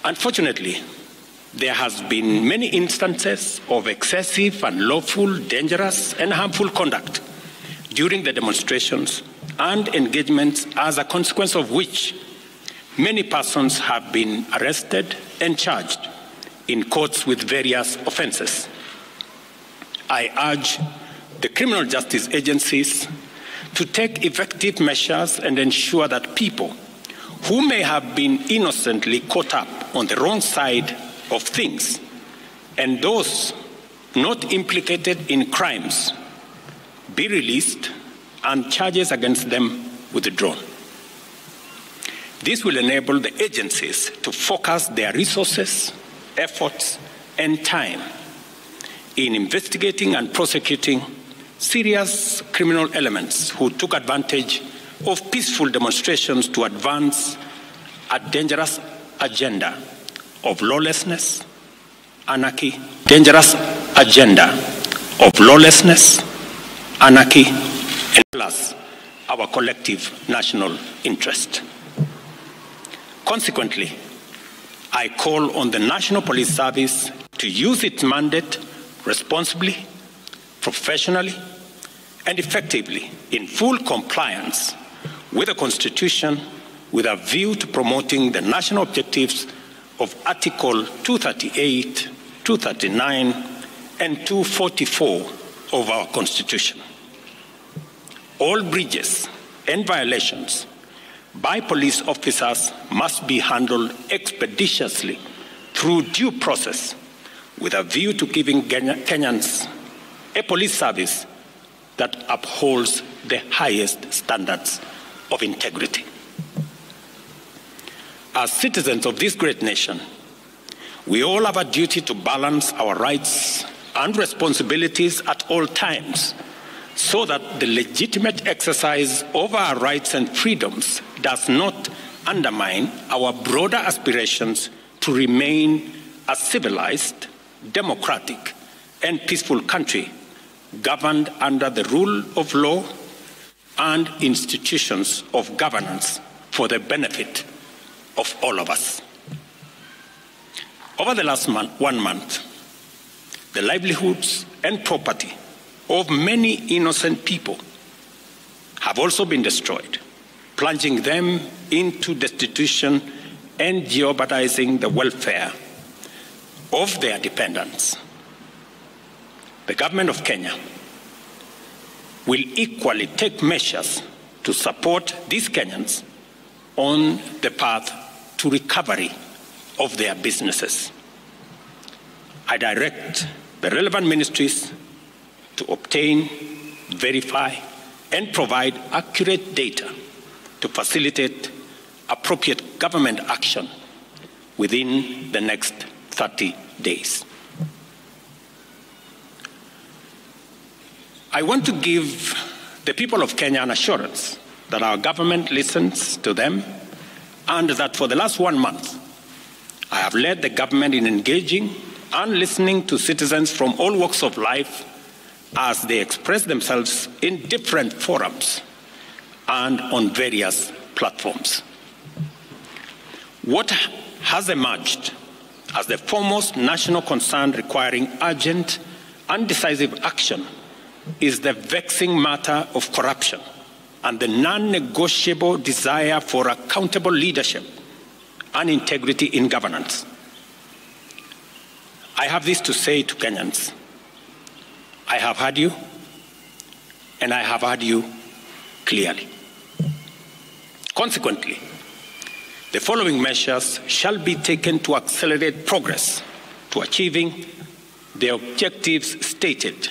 Unfortunately, there has been many instances of excessive, unlawful, dangerous, and harmful conduct during the demonstrations and engagements, as a consequence of which many persons have been arrested and charged in courts with various offenses. I urge the criminal justice agencies to take effective measures and ensure that people who may have been innocently caught up on the wrong side of things and those not implicated in crimes be released and charges against them withdrawn. This will enable the agencies to focus their resources, efforts, and time in investigating and prosecuting serious criminal elements who took advantage of peaceful demonstrations to advance a dangerous agenda of lawlessness, anarchy, and plus our collective national interest. Consequently, I call on the National Police Service to use its mandate responsibly, professionally, and effectively in full compliance with the Constitution, with a view to promoting the national objectives of Article 238, 239, and 244 of our Constitution. All breaches and violations by police officers must be handled expeditiously through due process, with a view to giving Kenyans a police service that upholds the highest standards of integrity. As citizens of this great nation, we all have a duty to balance our rights and responsibilities at all times, so that the legitimate exercise of our rights and freedoms does not undermine our broader aspirations to remain a civilized, democratic, and peaceful country governed under the rule of law and institutions of governance for the benefit of all of us. Over the last 1 month, the livelihoods and property of many innocent people have also been destroyed, plunging them into destitution and jeopardizing the welfare of their dependents. The government of Kenya will equally take measures to support these Kenyans on the path to recovery of their businesses. I direct the relevant ministries to obtain, verify, and provide accurate data to facilitate appropriate government action within the next 30 days. I want to give the people of Kenya an assurance that our government listens to them, and that for the last 1 month, I have led the government in engaging and listening to citizens from all walks of life as they express themselves in different forums and on various platforms. What has emerged as the foremost national concern requiring urgent and decisive action is the vexing matter of corruption and the non-negotiable desire for accountable leadership and integrity in governance. I have this to say to Kenyans: I have heard you, and I have heard you clearly. Consequently, the following measures shall be taken to accelerate progress to achieving the objectives stated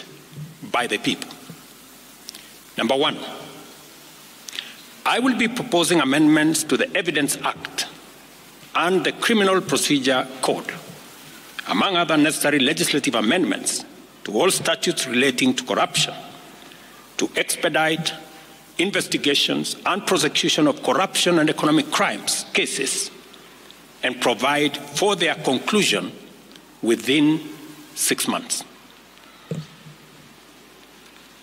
by the people. Number one, I will be proposing amendments to the Evidence Act and the Criminal Procedure Code, among other necessary legislative amendments to all statutes relating to corruption, to expedite investigations and prosecution of corruption and economic crimes cases, and provide for their conclusion within 6 months.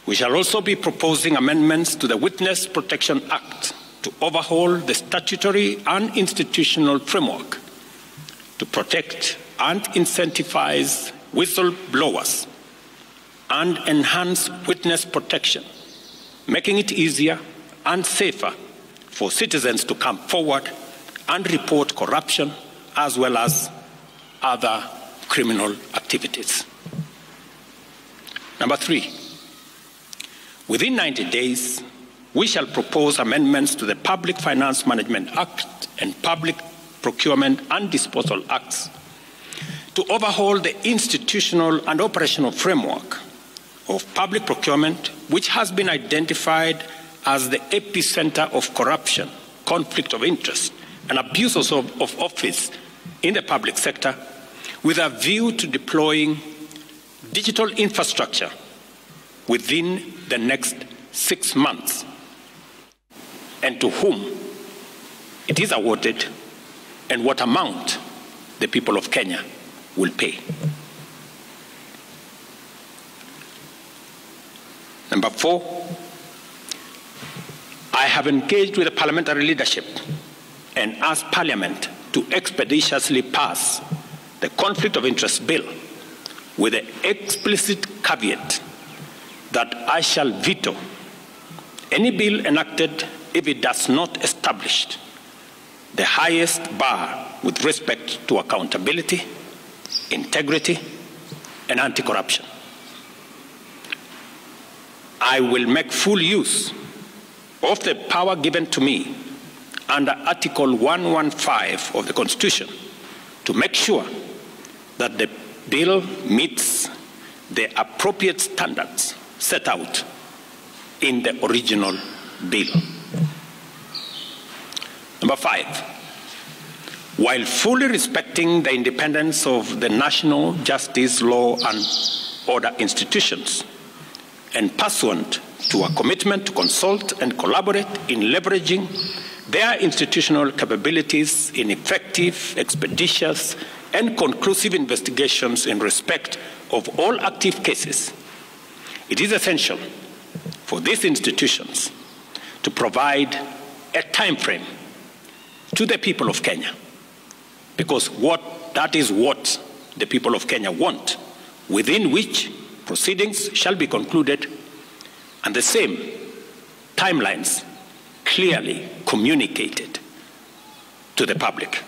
We shall also be proposing amendments to the Witness Protection Act to overhaul the statutory and institutional framework to protect and incentivize whistleblowers and enhance witness protection, making it easier and safer for citizens to come forward and report corruption as well as other criminal activities. Number 3, within 90 days, we shall propose amendments to the Public Finance Management Act and Public Procurement and Disposal Acts to overhaul the institutional and operational framework of public procurement, which has been identified as the epicenter of corruption, conflict of interest, and abuses of office in the public sector, with a view to deploying digital infrastructure within the next 6 months, and to whom it is awarded and what amount the people of Kenya will pay. Number 4, I have engaged with the parliamentary leadership and asked Parliament to expeditiously pass the Conflict of Interest Bill with the explicit caveat that I shall veto any bill enacted if it does not establish the highest bar with respect to accountability, integrity, and anti-corruption. I will make full use of the power given to me under Article 115 of the Constitution to make sure that the bill meets the appropriate standards set out in the original bill. Number 5, while fully respecting the independence of the national justice, law, and order institutions, and pursuant to a commitment to consult and collaborate in leveraging their institutional capabilities in effective, expeditious, and conclusive investigations in respect of all active cases, it is essential for these institutions to provide a time frame to the people of Kenya, because that is what the people of Kenya want, within which proceedings shall be concluded, and the same timelines clearly communicated to the public.